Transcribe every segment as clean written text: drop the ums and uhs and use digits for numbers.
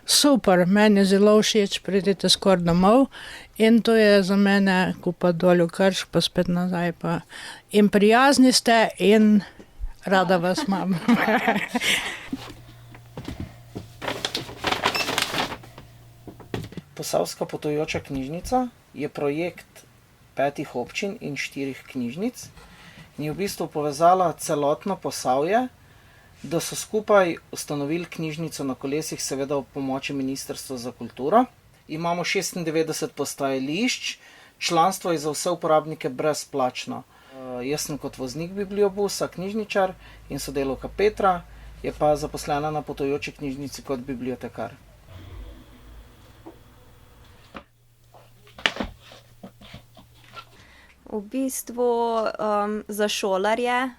Super, meni je zelo všeč, pridite skoraj domov in to je za mene, ko pa dol v Krško, pa spet nazaj pa. In prijazni ste in rada vas imam. Posavska potujoča knjižnica je projekt 5 občin in 4 knjižnic in je v bistvu povezala celotno Posavje, da so skupaj ustanovili knjižnico na kolesih, seveda ob pomoči Ministrstva za kulturo. Imamo 96 postajališč, članstvo je za vse uporabnike brezplačno. Jaz sem kot voznik bibliobusa, knjižničar in sodelavka Petra je pa zaposlena na potujoči knjižnici kot bibliotekar. V bistvu za šolarje,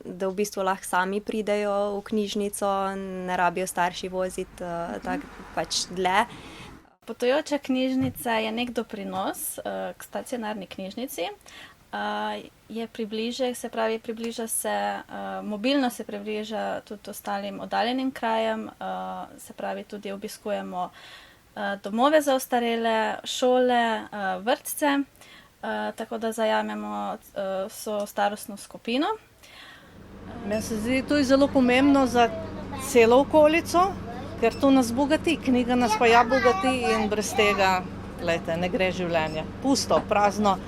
da v bistvu lahko sami pridejo v knjižnico, ne rabijo starši voziti tako pač dlje. Potujoča knjižnica je nek doprinos k stacionarni knjižnici. Je približek, se pravi, mobilno se približa tudi ostalim oddaljenim krajem, se pravi, tudi obiskujemo domove za ostarele, šole, vrtce. Tako da zajamemo vso starostno skupino. Meni se zdi, to je zelo pomembno za celo okolico, ker to nas bogati, knjiga nas pa ja bogati in brez tega, glejte, ne gre življenje. Pusto, prazno.